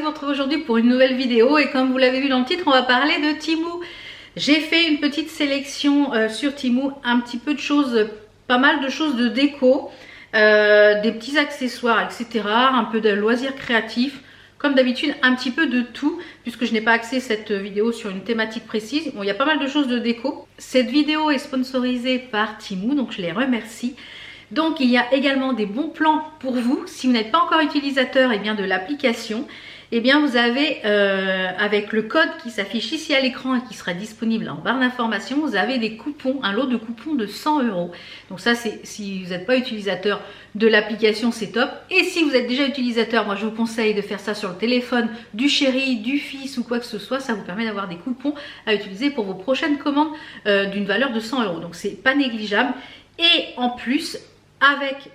vous retrouver aujourd'hui pour une nouvelle vidéo et comme vous l'avez vu dans le titre, on va parler de Temu. J'ai fait une petite sélection sur Temu, un petit peu de choses, pas mal de choses de déco, des petits accessoires, etc. Un peu de loisirs créatifs, comme d'habitude un petit peu de tout, puisque je n'ai pas axé cette vidéo sur une thématique précise. Bon, il y a pas mal de choses de déco. Cette vidéo est sponsorisée par Temu, donc je les remercie. Donc il y a également des bons plans pour vous. Si vous n'êtes pas encore utilisateur bien, de l'application, bien vous avez avec le code qui s'affiche ici à l'écran et qui sera disponible en barre d'information, vous avez des coupons, un lot de coupons de 100 €. Donc ça, c'est si vous n'êtes pas utilisateur de l'application, c'est top. Et si vous êtes déjà utilisateur, moi je vous conseille de faire ça sur le téléphone du chéri, du fils ou quoi que ce soit. Ça vous permet d'avoir des coupons à utiliser pour vos prochaines commandes d'une valeur de 100 €. Donc c'est pas négligeable. Et en plus, avec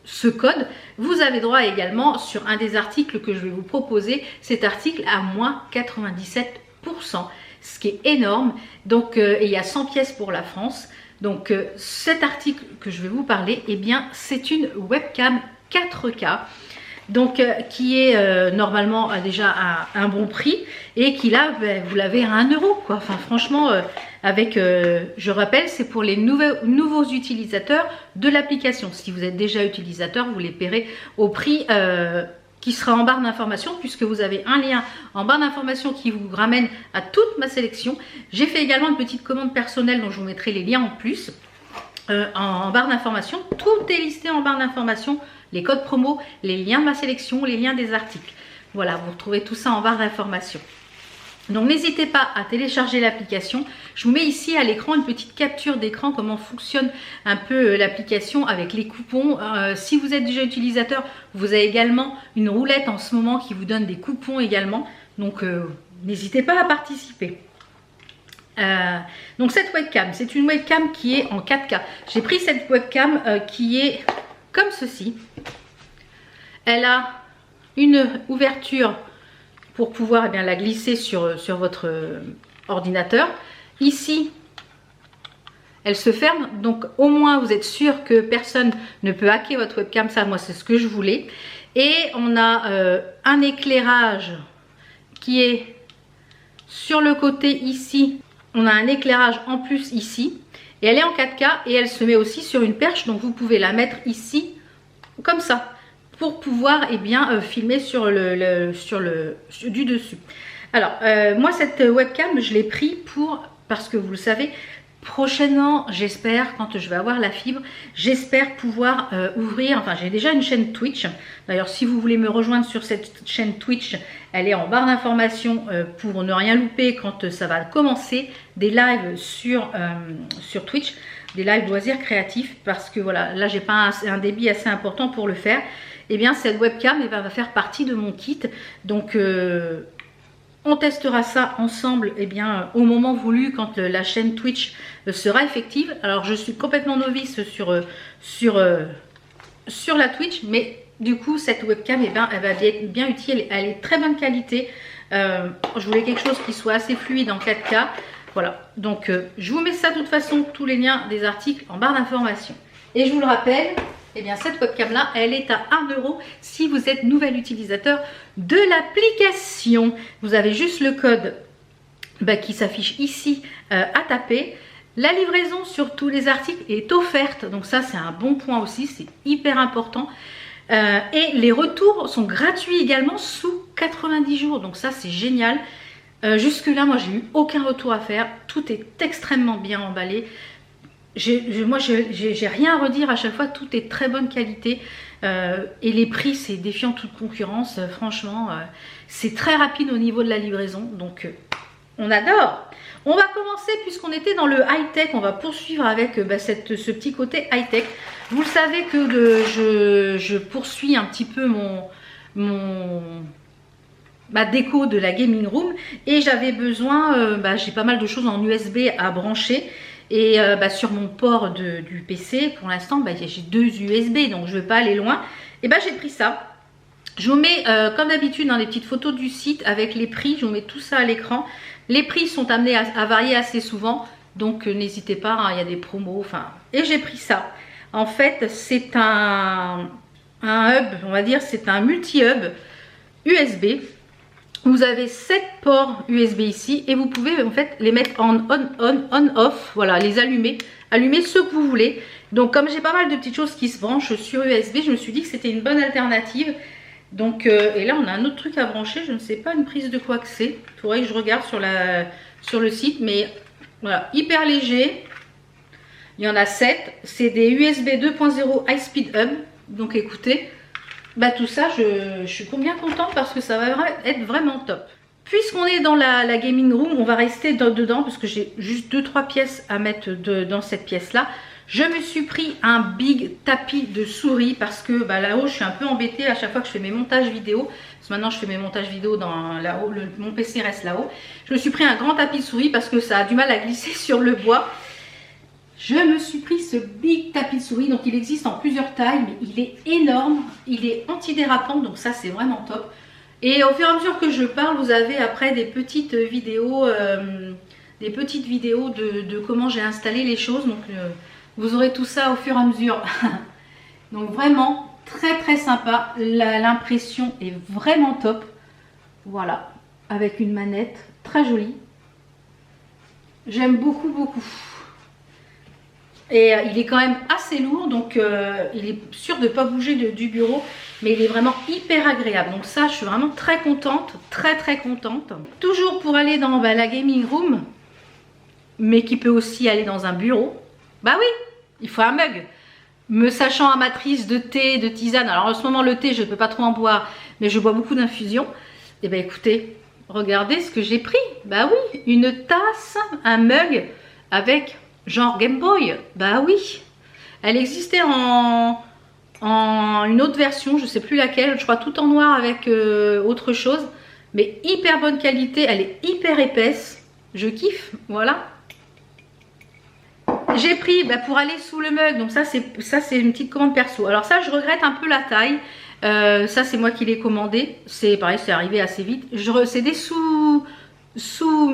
ce code, vous avez droit également sur un des articles que je vais vous proposer, cet article à moins 97%, ce qui est énorme. Donc il y a 100 pièces pour la France. Donc cet article que je vais vous parler, c'est une webcam 4K. Donc qui est normalement déjà à un bon prix et qui là vous l'avez à 1 €, quoi. Enfin franchement avec je rappelle, c'est pour les nouveaux utilisateurs de l'application. Si vous êtes déjà utilisateur, vous les paierez au prix qui sera en barre d'information, puisque vous avez un lien en barre d'information qui vous ramène à toute ma sélection. J'ai fait également une petite commande personnelle dont je vous mettrai les liens en plus en barre d'information. Tout est listé en barre d'information, les codes promo, les liens de ma sélection, les liens des articles. Voilà, vous retrouvez tout ça en barre d'information. Donc n'hésitez pas à télécharger l'application. Je vous mets ici à l'écran une petite capture d'écran, comment fonctionne un peu l'application avec les coupons. Si vous êtes déjà utilisateur, vous avez également une roulette en ce moment qui vous donne des coupons également. Donc n'hésitez pas à participer. Donc cette webcam, c'est une webcam qui est en 4K. J'ai pris cette webcam qui est comme ceci. Elle a une ouverture pour pouvoir la glisser sur votre ordinateur. Ici, elle se ferme, donc au moins vous êtes sûr que personne ne peut hacker votre webcam. Ça, moi, c'est ce que je voulais. Et on a un éclairage qui est sur le côté ici. On a un éclairage en plus ici. Et elle est en 4K et elle se met aussi sur une perche. Donc vous pouvez la mettre ici, comme ça, pour pouvoir filmer du dessus. Alors moi cette webcam je l'ai pris parce que vous le savez, prochainement j'espère, quand je vais avoir la fibre, j'espère pouvoir ouvrir, enfin j'ai déjà une chaîne Twitch. D'ailleurs si vous voulez me rejoindre sur cette chaîne Twitch, elle est en barre d'information pour ne rien louper quand ça va commencer, des lives sur Twitch, des lives loisirs créatifs, parce que voilà, là j'ai pas un débit assez important pour le faire. Cette webcam va faire partie de mon kit. Donc on testera ça ensemble au moment voulu, quand la chaîne Twitch sera effective. Alors je suis complètement novice sur la Twitch, mais du coup cette webcam elle va être bien utile. Elle est très bonne qualité. Je voulais quelque chose qui soit assez fluide en 4K. Voilà, donc je vous mets ça de toute façon, tous les liens des articles en barre d'information. Et je vous le rappelle, cette webcam là, elle est à 1 € si vous êtes nouvel utilisateur de l'application. Vous avez juste le code qui s'affiche ici à taper. La livraison sur tous les articles est offerte, donc ça c'est un bon point aussi, c'est hyper important. Et les retours sont gratuits également sous 90 jours, donc ça c'est génial. Jusque là moi j'ai eu aucun retour à faire, tout est extrêmement bien emballé. Moi j'ai rien à redire, à chaque fois tout est très bonne qualité et les prix c'est défiant toute concurrence. Franchement c'est très rapide au niveau de la livraison, donc on adore. On va commencer, puisqu'on était dans le high-tech, on va poursuivre avec ce petit côté high-tech. Vous le savez que je poursuis un petit peu ma déco de la gaming room, et j'avais besoin, j'ai pas mal de choses en USB à brancher. Et sur mon port du PC, pour l'instant, j'ai 2 USB, donc je ne vais pas aller loin. Et j'ai pris ça. Je vous mets, comme d'habitude, dans les petites photos du site avec les prix. Je vous mets tout ça à l'écran. Les prix sont amenés à varier assez souvent, donc n'hésitez pas, hein, il y a des promos. Et j'ai pris ça. En fait, c'est un hub, on va dire, c'est un multi-hub USB. Vous avez 7 ports USB ici et vous pouvez en fait les mettre en on-off, voilà, les allumer ce que vous voulez. Donc comme j'ai pas mal de petites choses qui se branchent sur USB, je me suis dit que c'était une bonne alternative. Donc et là on a un autre truc à brancher, je ne sais pas une prise de quoi que c'est. Il faudrait que je regarde sur le site, mais voilà, hyper léger. Il y en a 7, c'est des USB 2.0 High Speed Hub. Donc écoutez, bah tout ça je suis bien contente parce que ça va être vraiment top. Puisqu'on est dans la gaming room, on va rester dedans parce que j'ai juste 2-3 pièces à mettre dans cette pièce là. Je me suis pris un big tapis de souris parce que bah, là-haut je suis un peu embêtée à chaque fois que je fais mes montages vidéo. Parce que maintenant je fais mes montages vidéo là-haut, mon PC reste là-haut. Je me suis pris un grand tapis de souris parce que ça a du mal à glisser sur le bois. Je me suis pris ce big tapis de souris, donc il existe en plusieurs tailles, mais il est énorme, il est antidérapant, donc ça c'est vraiment top. Et au fur et à mesure que je parle, vous avez après des petites vidéos, de comment j'ai installé les choses, donc vous aurez tout ça au fur et à mesure. Donc vraiment très très sympa, l'impression est vraiment top. Voilà, avec une manette très jolie. J'aime beaucoup beaucoup. Et il est quand même assez lourd, donc il est sûr de ne pas bouger du bureau, mais il est vraiment hyper agréable. Donc ça, je suis vraiment très contente, très très contente. Toujours pour aller dans la gaming room, mais qui peut aussi aller dans un bureau. Bah oui, il faut un mug. Me sachant amatrice de thé, de tisane, alors en ce moment le thé, je ne peux pas trop en boire, mais je bois beaucoup d'infusions. Et bien écoutez, regardez ce que j'ai pris. Bah oui, une tasse, un mug avec... genre Game Boy, bah oui. Elle existait en une autre version, je sais plus laquelle, je crois tout en noir avec autre chose. Mais hyper bonne qualité, elle est hyper épaisse. Je kiffe, voilà. J'ai pris pour aller sous le mug, donc ça c'est une petite commande perso. Alors ça je regrette un peu la taille. Ça c'est moi qui l'ai commandé. C'est pareil, c'est arrivé assez vite. C'est des sous,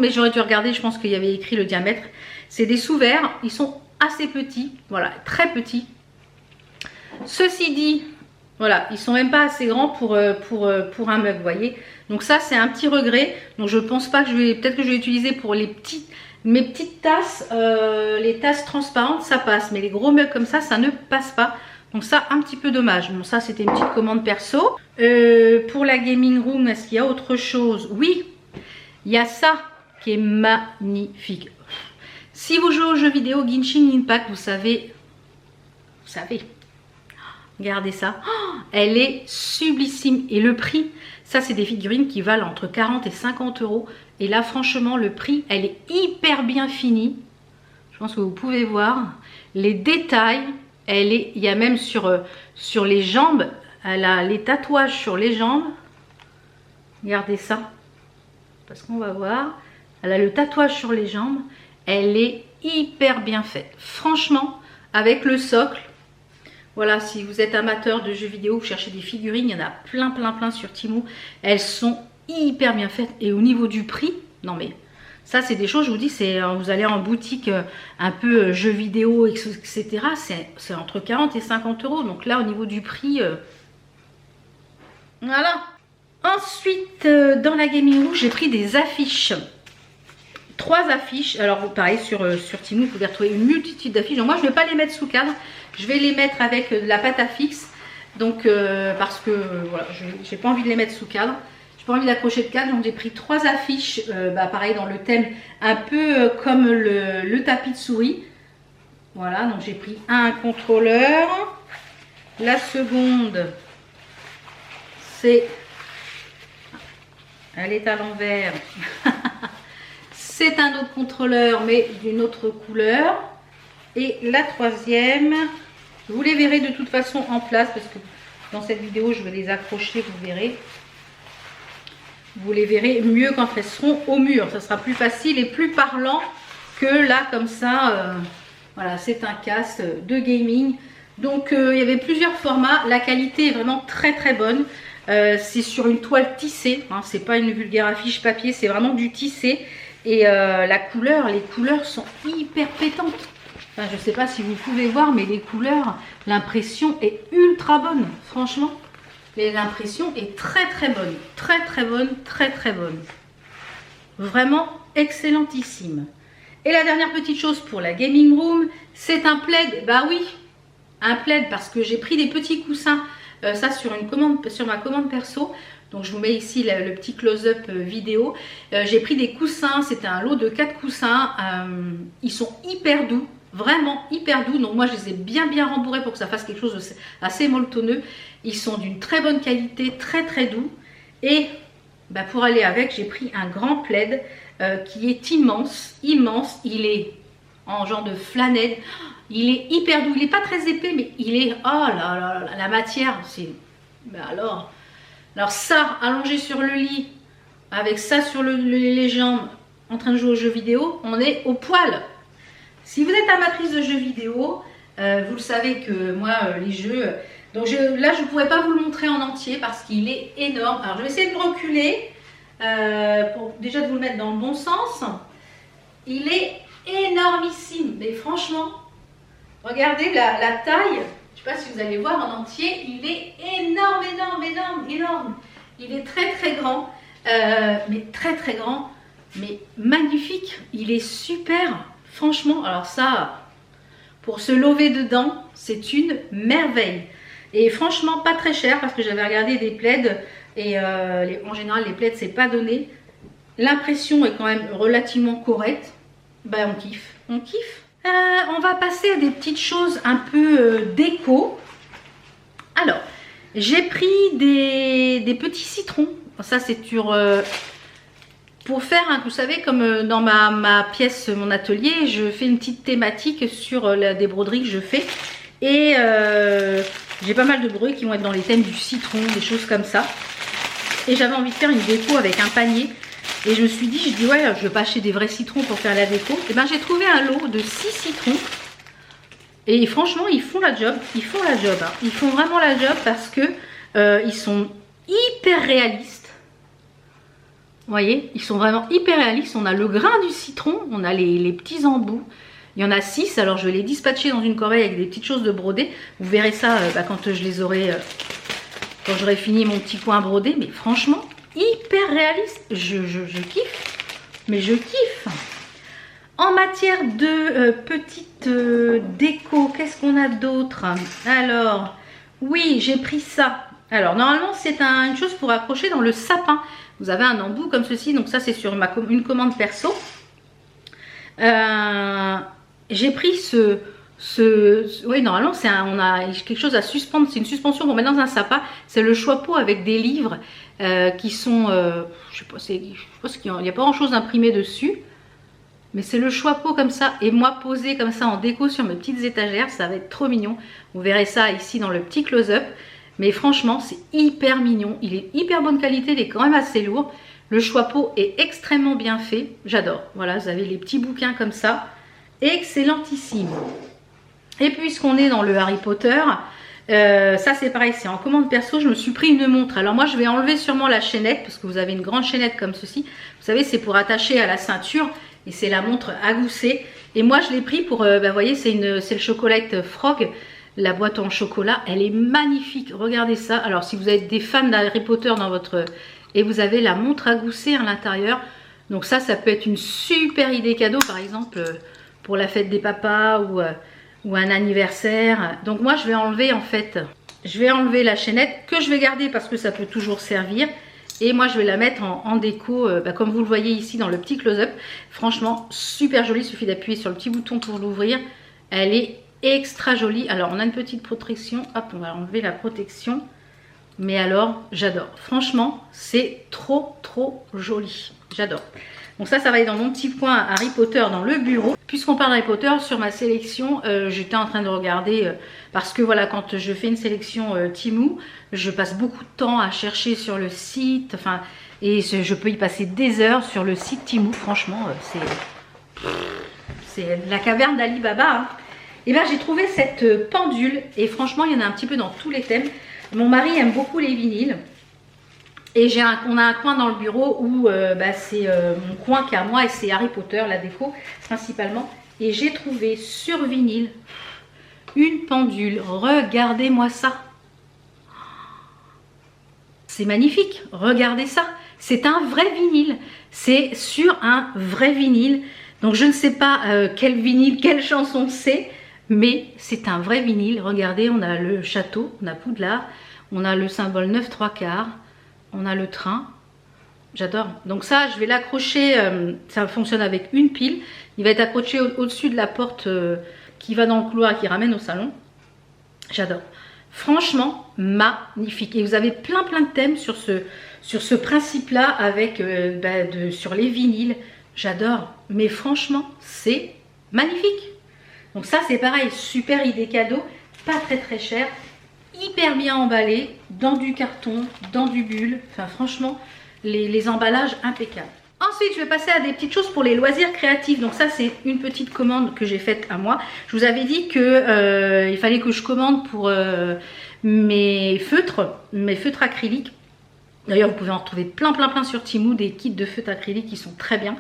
mais j'aurais dû regarder, je pense qu'il y avait écrit le diamètre. C'est des sous-verres, ils sont assez petits, voilà, très petits. Ceci dit, voilà, ils sont même pas assez grands pour un mug, vous voyez. Donc ça, c'est un petit regret. Donc je pense pas que peut-être que je vais utiliser pour mes petites tasses, les tasses transparentes, ça passe. Mais les gros mugs comme ça ne passe pas. Donc ça, un petit peu dommage. Bon, ça, c'était une petite commande perso. Pour la gaming room, est-ce qu'il y a autre chose? Oui, il y a ça qui est magnifique. Si vous jouez aux jeux vidéo Genshin Impact, vous savez, regardez ça, elle est sublissime. Et le prix, ça c'est des figurines qui valent entre 40 et 50 €. Et là franchement, le prix, elle est hyper bien finie. Je pense que vous pouvez voir les détails. Il y a même sur les jambes, elle a les tatouages sur les jambes. Regardez ça, parce qu'on va voir. Elle a le tatouage sur les jambes. Elle est hyper bien faite. Franchement, avec le socle. Voilà, si vous êtes amateur de jeux vidéo, vous cherchez des figurines, il y en a plein sur Temu. Elles sont hyper bien faites. Et au niveau du prix, non mais ça c'est des choses, je vous dis, vous allez en boutique un peu jeux vidéo, etc. C'est entre 40 et 50 €. Donc là, au niveau du prix, voilà. Ensuite, dans la gaming room, j'ai pris des affiches. 3 affiches, alors pareil sur Temu, vous pouvez retrouver une multitude d'affiches. Donc moi je ne vais pas les mettre sous cadre, je vais les mettre avec de la pâte à fixe. Donc parce que voilà, j'ai pas envie de les mettre sous cadre, j'ai pas envie d'accrocher de cadre. Donc j'ai pris 3 affiches, pareil dans le thème un peu comme le tapis de souris. Voilà, donc j'ai pris un contrôleur. La seconde, elle est à l'envers. C'est un autre contrôleur, mais d'une autre couleur. Et la troisième, vous les verrez de toute façon en place, parce que dans cette vidéo, je vais les accrocher, vous verrez. Vous les verrez mieux quand elles seront au mur. Ça sera plus facile et plus parlant que là, comme ça. Voilà, c'est un casque de gaming. Donc, il y avait plusieurs formats. La qualité est vraiment très très bonne. C'est sur une toile tissée. Hein, c'est pas une vulgaire affiche papier, c'est vraiment du tissé. Et les couleurs sont hyper pétantes. Enfin, je ne sais pas si vous pouvez voir, mais les couleurs, l'impression est ultra bonne. Franchement, l'impression est très très bonne. Très très bonne, très très bonne. Vraiment excellentissime. Et la dernière petite chose pour la gaming room, c'est un plaid. Bah oui, un plaid parce que j'ai pris des petits coussins, ça sur ma commande perso. Donc je vous mets ici le petit close-up vidéo. J'ai pris des coussins, c'était un lot de 4 coussins. Ils sont hyper doux, vraiment hyper doux. Donc moi je les ai bien rembourrés pour que ça fasse quelque chose assez molletonneux. Ils sont d'une très bonne qualité, très très doux. Et bah, pour aller avec, j'ai pris un grand plaid qui est immense. Il est en genre de flanelle. Il est hyper doux. Il n'est pas très épais, mais il est... Oh là là, la matière, c'est... Ben alors ça, allongé sur le lit, avec ça sur les jambes, en train de jouer aux jeux vidéo, on est au poil. Si vous êtes amatrice de jeux vidéo, vous le savez que moi, les jeux... Donc là, je ne pourrais pas vous le montrer en entier parce qu'il est énorme. Alors, je vais essayer de me reculer pour déjà de vous le mettre dans le bon sens. Il est énormissime. Mais franchement, regardez la taille. Je ne sais pas si vous allez voir en entier. Il est énorme. Il est très très grand. Mais très très grand. Mais magnifique. Il est super. Franchement, alors ça, pour se lever dedans, c'est une merveille. Et franchement, pas très cher parce que j'avais regardé des plaids et en général, les plaids, c'est pas donné. L'impression est quand même relativement correcte. Ben, on kiffe. On kiffe. On va passer à des petites choses un peu déco. Alors, j'ai pris des petits citrons. Ça, c'est pour faire, vous savez, comme dans ma pièce, mon atelier, je fais une petite thématique sur des broderies que je fais. Et j'ai pas mal de broderies qui vont être dans les thèmes du citron, des choses comme ça. Et j'avais envie de faire une déco avec un panier. Et je me suis dit, ouais, je vais pas acheter des vrais citrons pour faire la déco. Et ben j'ai trouvé un lot de 6 citrons. Et franchement, ils font la job. Ils font la job. Hein. Ils font vraiment la job parce que ils sont hyper réalistes. Vous voyez, ils sont vraiment hyper réalistes. On a le grain du citron, on a les petits embouts. Il y en a 6, alors je vais les dispatcher dans une corbeille avec des petites choses de broder. Vous verrez ça quand je les aurai, quand j'aurai fini mon petit coin brodé. Mais franchement, hyper réaliste. Je kiffe. Mais je kiffe. En matière de petite déco, qu'est-ce qu'on a d'autre? Alors, oui, j'ai pris ça. Alors, normalement, c'est une chose pour accrocher dans le sapin. Vous avez un embout comme ceci. Donc ça, c'est sur une commande perso. J'ai pris oui, normalement, on a quelque chose à suspendre. C'est une suspension pour mettre dans un sapin. C'est le choix-peau avec des livres qui sont... je pense qu'il n'y a pas grand-chose imprimé dessus. Mais c'est le choix-peau comme ça. Et moi, posé comme ça en déco sur mes petites étagères, ça va être trop mignon. Vous verrez ça ici dans le petit close-up. Mais franchement, c'est hyper mignon. Il est hyper bonne qualité. Il est quand même assez lourd. Le choix-peau est extrêmement bien fait. J'adore. Voilà, vous avez les petits bouquins comme ça. Excellentissime. Et puisqu'on est dans le Harry Potter, ça c'est pareil, c'est en commande perso. Je me suis pris une montre. Alors moi, je vais enlever sûrement la chaînette parce que vous avez une grande chaînette comme ceci. Vous savez, c'est pour attacher à la ceinture. Et c'est la montre à gousset. Et moi, je l'ai pris pour... vous voyez, c'est le Chocolate Frog. La boîte en chocolat. Elle est magnifique. Regardez ça. Alors, si vous êtes des fans d'Harry Potter dans votre... Et vous avez la montre à gousset à l'intérieur. Donc ça peut être une super idée cadeau, par exemple, pour la fête des papas ou un anniversaire. Donc moi, je vais enlever, en fait, la chaînette que je vais garder parce que ça peut toujours servir. Et moi, je vais la mettre en déco, comme vous le voyez ici dans le petit close-up. Franchement, super jolie. Il suffit d'appuyer sur le petit bouton pour l'ouvrir. Elle est extra jolie. Alors, on a une petite protection. Hop, on va enlever la protection. Mais alors, j'adore. Franchement, c'est trop joli. J'adore. Donc ça va être dans mon petit coin Harry Potter dans le bureau. Puisqu'on parle d'Harry Potter, sur ma sélection, j'étais en train de regarder, parce que voilà, quand je fais une sélection Temu, je passe beaucoup de temps à chercher sur le site, enfin, et je peux y passer des heures sur le site Temu. Franchement, c'est la caverne d'Ali Baba. Hein. Et bien, j'ai trouvé cette pendule, et franchement, il y en a un petit peu dans tous les thèmes. Mon mari aime beaucoup les vinyles. Et on a un coin dans le bureau où c'est mon coin qui est à moi et c'est Harry Potter, la déco principalement. Et j'ai trouvé sur vinyle une pendule. Regardez-moi ça. c'est magnifique. Regardez ça. C'est un vrai vinyle. C'est sur un vrai vinyle. Donc je ne sais pas quel vinyle, quelle chanson c'est, mais c'est un vrai vinyle. Regardez, on a le château, on a Poudlard, on a le symbole 9 3/4, on a le train. J'adore. Donc ça, je vais l'accrocher, ça fonctionne avec une pile. Il va être accroché au-dessus de la porte qui va dans le couloir et qui ramène au salon. J'adore. Franchement, magnifique. Et vous avez plein de thèmes sur ce principe-là avec sur les vinyles. J'adore. Mais franchement, c'est magnifique. Donc ça, c'est pareil. Super idée cadeau. Pas très cher. Hyper bien emballé. Dans du carton, dans du bulle. Enfin, franchement, les emballages impeccables. Ensuite, je vais passer à des petites choses pour les loisirs créatifs. Donc ça, c'est une petite commande que j'ai faite à moi. Je vous avais dit que il fallait que je commande pour mes feutres acryliques. D'ailleurs, vous pouvez en retrouver plein sur Temu, des kits de feutres acryliques qui sont très bien.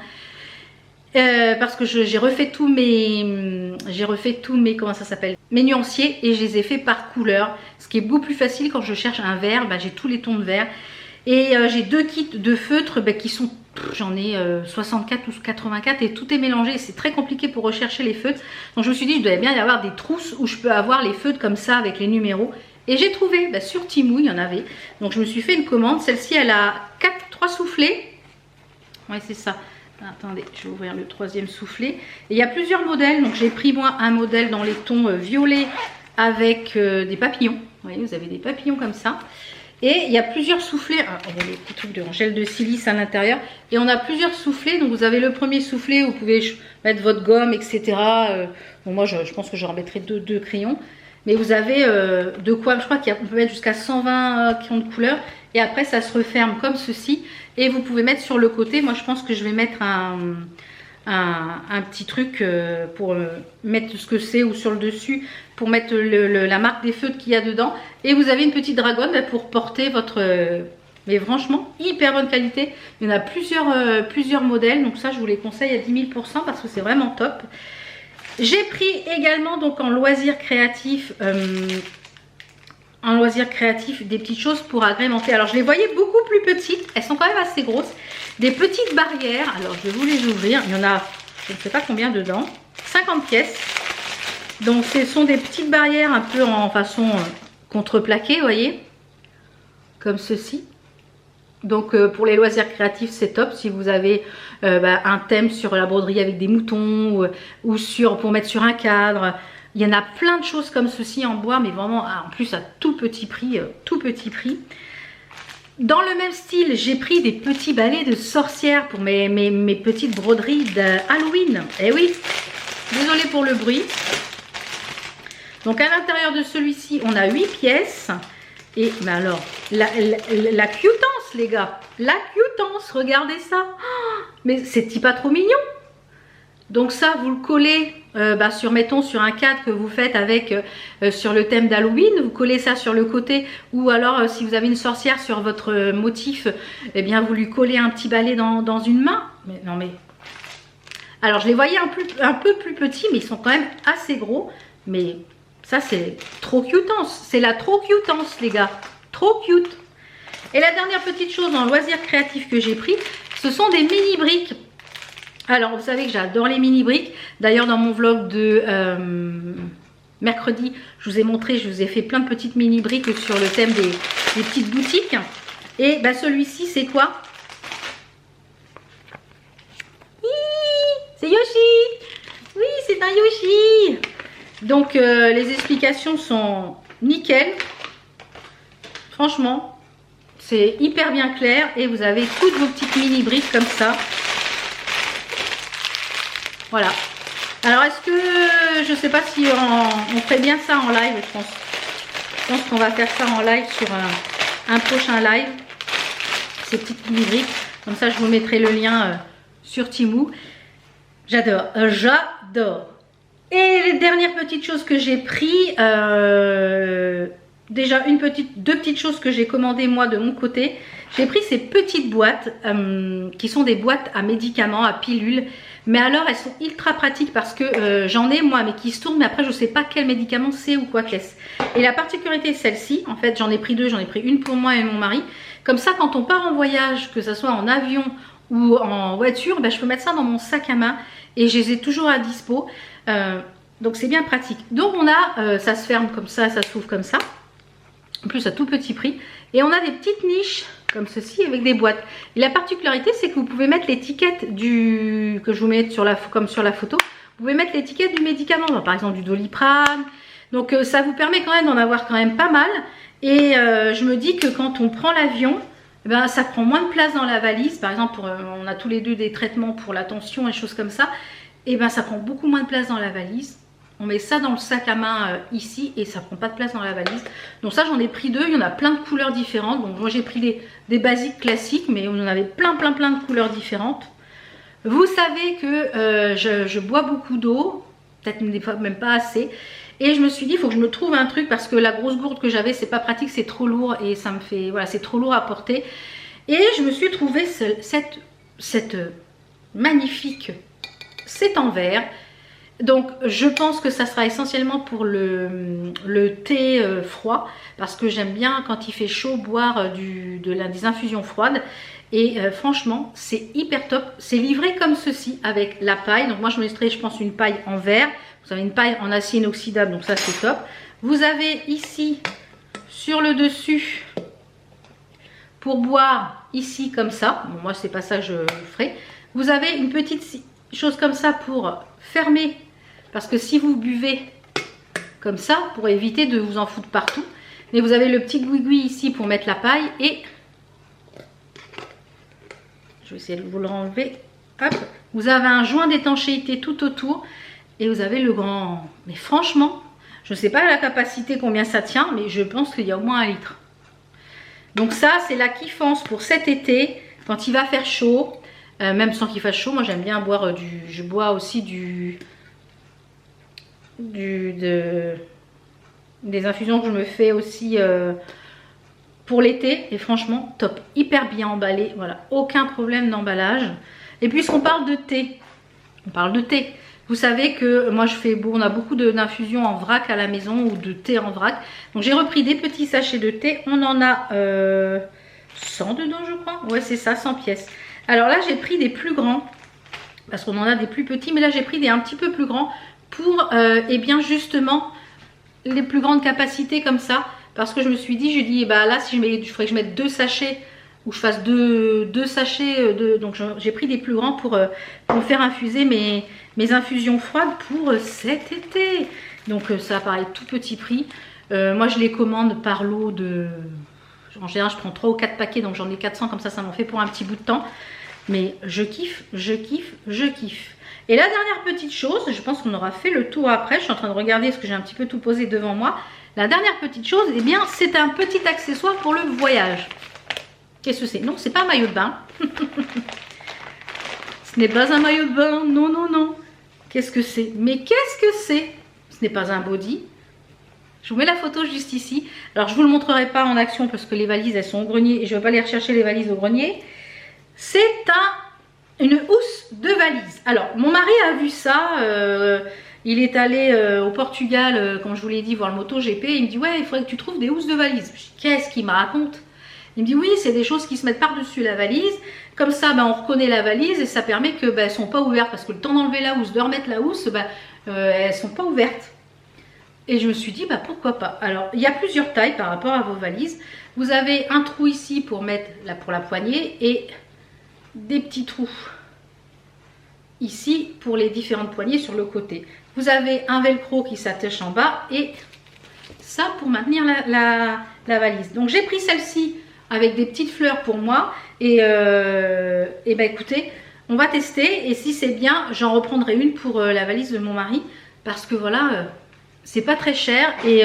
Parce que j'ai refait tous mes comment ça s'appelle, mes nuanciers, et je les ai fait par couleur. Ce qui est beaucoup plus facile quand je cherche un vert. J'ai tous les tons de vert. Et j'ai 2 kits de feutres qui sont, j'en ai 64 ou 84 et tout est mélangé. C'est très compliqué pour rechercher les feutres. Donc je me suis dit, il doit bien y avoir des trousses où je peux avoir les feutres comme ça avec les numéros. Et j'ai trouvé, sur Temu, il y en avait. Donc je me suis fait une commande. Celle-ci, elle a 3 soufflets. Ouais, c'est ça. Attendez, je vais ouvrir le 3e soufflet. Et il y a plusieurs modèles. Donc j'ai pris moi un modèle dans les tons violets avec des papillons. Vous voyez, vous avez des papillons comme ça. Et il y a plusieurs soufflets. Il y a des petits trucs de gel de silice à l'intérieur. Et on a plusieurs soufflets. Donc vous avez le premier soufflet où vous pouvez mettre votre gomme, etc. Bon, moi, je pense que je remettrai 2 crayons. Mais vous avez de quoi, je crois qu'on peut mettre jusqu'à 120 crayons de couleur. Et après, ça se referme comme ceci. Et vous pouvez mettre sur le côté. Moi, je pense que je vais mettre un petit truc pour mettre ce que c'est, ou sur le dessus pour mettre la marque des feutres qu'il y a dedans. Et vous avez une petite dragonne pour porter votre... mais franchement, hyper bonne qualité. Il y en a plusieurs modèles. Donc ça, je vous les conseille à 10 000 % parce que c'est vraiment top. J'ai pris également donc en loisirs créatifs... des petites choses pour agrémenter. Alors je les voyais beaucoup plus petites, elles sont quand même assez grosses. Des petites barrières, alors je vais vous les ouvrir. Il y en a, je ne sais pas combien dedans, 50 pièces. Donc ce sont des petites barrières un peu en façon contreplaqué, vous voyez, comme ceci. Donc pour les loisirs créatifs, c'est top. Si vous avez un thème sur la broderie avec des moutons ou pour mettre sur un cadre. Il y en a plein de choses comme ceci en bois, mais vraiment en plus à tout petit prix, Dans le même style, j'ai pris des petits balais de sorcières pour mes petites broderies d'Halloween. Eh oui, désolée pour le bruit. Donc à l'intérieur de celui-ci, on a 8 pièces. Et mais alors, la cutance les gars, la cutance, regardez ça. Oh, mais c'est pas trop mignon. Donc ça, vous le collez mettons sur un cadre que vous faites avec sur le thème d'Halloween. Vous collez ça sur le côté, ou alors si vous avez une sorcière sur votre motif, eh bien vous lui collez un petit balai dans une main. Mais non mais... Alors je les voyais un peu plus petits, mais ils sont quand même assez gros. Mais ça c'est trop cutance. C'est la trop cutance les gars. Trop cute. Et la dernière petite chose en loisirs créatifs que j'ai pris, ce sont des mini briques. Alors vous savez que j'adore les mini briques. D'ailleurs dans mon vlog de mercredi, je vous ai montré, je vous ai fait plein de petites mini briques sur le thème des petites boutiques. Et celui-ci c'est quoi? C'est Yoshi. Oui, c'est un Yoshi. Donc les explications sont nickel. Franchement, c'est hyper bien clair. Et vous avez toutes vos petites mini briques comme ça. Voilà. Alors est-ce que je sais pas si on ferait bien ça en live, je pense qu'on va faire ça en live sur un prochain live, ces petites mini briques. Comme ça je vous mettrai le lien sur Temu. J'adore, j'adore. Et les dernières petites choses que j'ai pris, déjà deux petites choses que j'ai commandées moi de mon côté. J'ai pris ces petites boîtes qui sont des boîtes à médicaments, à pilules. Mais alors elles sont ultra pratiques parce que j'en ai moi mais qui se tournent, mais après je sais pas quel médicament c'est ou quoi qu'est-ce. Et la particularité celle-ci, en fait j'en ai pris deux, j'en ai pris une pour moi et mon mari. Comme ça quand on part en voyage, que ce soit en avion ou en voiture, ben, je peux mettre ça dans mon sac à main et je les ai toujours à dispo. Donc c'est bien pratique. Donc on a, ça se ferme comme ça s'ouvre comme ça. En plus à tout petit prix. Et on a des petites niches comme ceci avec des boîtes. Et la particularité c'est que vous pouvez mettre l'étiquette du, que je vous mets sur la, comme sur la photo, vous pouvez mettre l'étiquette du médicament, par exemple du Doliprane. Donc ça vous permet quand même d'en avoir quand même pas mal. Et je me dis que quand on prend l'avion, eh ben, ça prend moins de place dans la valise. Par exemple, on a tous les deux des traitements pour la tension et choses comme ça. Et ben ça prend beaucoup moins de place dans la valise. On met ça dans le sac à main ici et ça prend pas de place dans la valise. Donc ça j'en ai pris deux, il y en a plein de couleurs différentes. Donc moi j'ai pris des basiques classiques, mais on en avait plein de couleurs différentes. Vous savez que je bois beaucoup d'eau, peut-être des fois même pas assez. Et je me suis dit il faut que je me trouve un truc parce que la grosse gourde que j'avais c'est pas pratique, c'est trop lourd et ça me fait, voilà, c'est trop lourd à porter. Et je me suis trouvé cette magnifique, c'est en verre. Donc je pense que ça sera essentiellement pour le thé froid parce que j'aime bien quand il fait chaud boire des infusions froides et franchement c'est hyper top. C'est livré comme ceci avec la paille. Donc moi je mettrai je pense une paille en verre. Vous avez une paille en acier inoxydable donc ça c'est top. Vous avez ici sur le dessus pour boire ici comme ça. Bon, moi c'est pas ça que je ferai. Vous avez une petite chose comme ça pour fermer. Parce que si vous buvez comme ça, pour éviter de vous en foutre partout, mais vous avez le petit goui-goui ici pour mettre la paille et je vais essayer de vous le renlever. Hop, vous avez un joint d'étanchéité tout autour et vous avez le grand. Mais franchement, je ne sais pas la capacité combien ça tient, mais je pense qu'il y a au moins 1 litre. Donc ça, c'est la kiffance pour cet été quand il va faire chaud, même sans qu'il fasse chaud. Moi, j'aime bien boire je bois aussi des infusions que je me fais aussi pour l'été et franchement top, hyper bien emballé, voilà, aucun problème d'emballage. Et puisqu'on parle de thé, vous savez que moi je fais, bon, on a beaucoup d'infusions en vrac à la maison ou de thé en vrac, donc j'ai repris des petits sachets de thé, on en a 100 dedans je crois, ouais c'est ça, 100 pièces. Alors là j'ai pris des plus grands parce qu'on en a des plus petits, mais là j'ai pris des un petit peu plus grands pour et bien justement les plus grandes capacités comme ça, parce que je me suis dit, bah là si il faudrait que je mette 2 sachets ou je fasse deux sachets donc j'ai pris des plus grands pour faire infuser mes infusions froides pour cet été. Donc ça pareil, tout petit prix. Moi je les commande par lot en général je prends 3 ou 4 paquets, donc j'en ai 400 comme ça m'en fait pour un petit bout de temps. Mais je kiffe, je kiffe, je kiffe. Et la dernière petite chose, je pense qu'on aura fait le tour après. Je suis en train de regarder parce que j'ai un petit peu tout posé devant moi. La dernière petite chose, eh bien, c'est un petit accessoire pour le voyage. Qu'est-ce que c'est? Non, c'est pas un maillot de bain. Ce n'est pas un maillot de bain. Non, non, non. Qu'est-ce que c'est? Mais qu'est-ce que c'est? Ce n'est pas un body. Je vous mets la photo juste ici. Alors, je ne vous le montrerai pas en action parce que les valises, elles sont au grenier et je ne vais pas aller rechercher les valises au grenier. C'est une housse de valise. Alors, mon mari a vu ça. Il est allé au Portugal, comme je vous l'ai dit, voir le MotoGP. Il me dit, ouais, il faudrait que tu trouves des housses de valise. Qu'est-ce qu'il me raconte? Il me dit, oui, c'est des choses qui se mettent par-dessus la valise. Comme ça, ben, on reconnaît la valise et ça permet que ben, elles ne sont pas ouvertes. Parce que le temps d'enlever la housse, de remettre la housse, ben, elles ne sont pas ouvertes. Et je me suis dit, bah, pourquoi pas. Alors, il y a plusieurs tailles par rapport à vos valises. Vous avez un trou ici pour mettre pour la poignée et des petits trous ici pour les différentes poignées sur le côté. Vous avez un velcro qui s'attache en bas et ça pour maintenir la valise. Donc j'ai pris celle-ci avec des petites fleurs pour moi et ben écoutez, on va tester et si c'est bien, j'en reprendrai une pour la valise de mon mari parce que voilà, c'est pas très cher et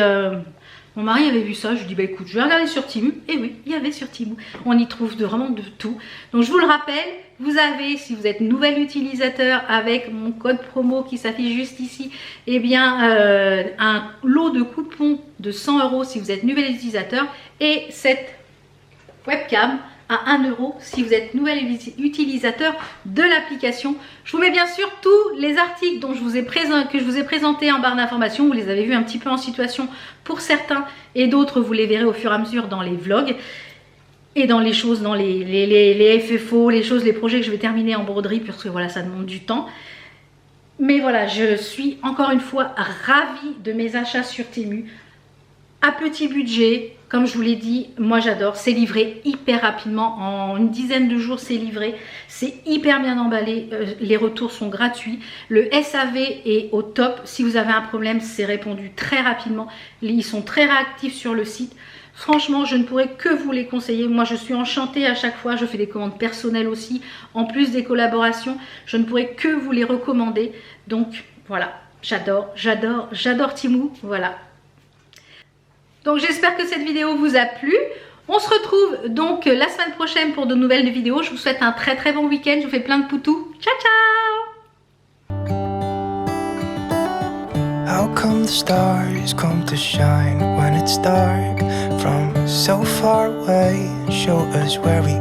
mon mari avait vu ça, je lui dis bah écoute, je vais regarder sur Temu. Et oui, il y avait sur Temu. On y trouve vraiment de tout. Donc je vous le rappelle, vous avez, si vous êtes nouvel utilisateur avec mon code promo qui s'affiche juste ici, eh bien un lot de coupons de 100 € si vous êtes nouvel utilisateur et cette webcam à 1 € si vous êtes nouvel utilisateur de l'application. Je vous mets bien sûr tous les articles dont que je vous ai présentés en barre d'informations. Vous les avez vus un petit peu en situation pour certains et d'autres vous les verrez au fur et à mesure dans les vlogs. Et dans les choses, dans les FFO, les projets que je vais terminer en broderie, parce que voilà, ça demande du temps. Mais voilà, je suis encore une fois ravie de mes achats sur Temu. À petit budget, comme je vous l'ai dit, moi j'adore. C'est livré hyper rapidement, en une dizaine de jours c'est livré. C'est hyper bien emballé, les retours sont gratuits. Le SAV est au top. Si vous avez un problème, c'est répondu très rapidement. Ils sont très réactifs sur le site. Franchement, je ne pourrais que vous les conseiller. Moi, je suis enchantée à chaque fois. Je fais des commandes personnelles aussi, en plus des collaborations. Je ne pourrais que vous les recommander. Donc, voilà, j'adore Temu. Voilà. Donc, j'espère que cette vidéo vous a plu. On se retrouve donc la semaine prochaine pour de nouvelles vidéos. Je vous souhaite un très très bon week-end. Je vous fais plein de poutous. Ciao, ciao! How come the stars come to shine when it's dark from so far away and show us where we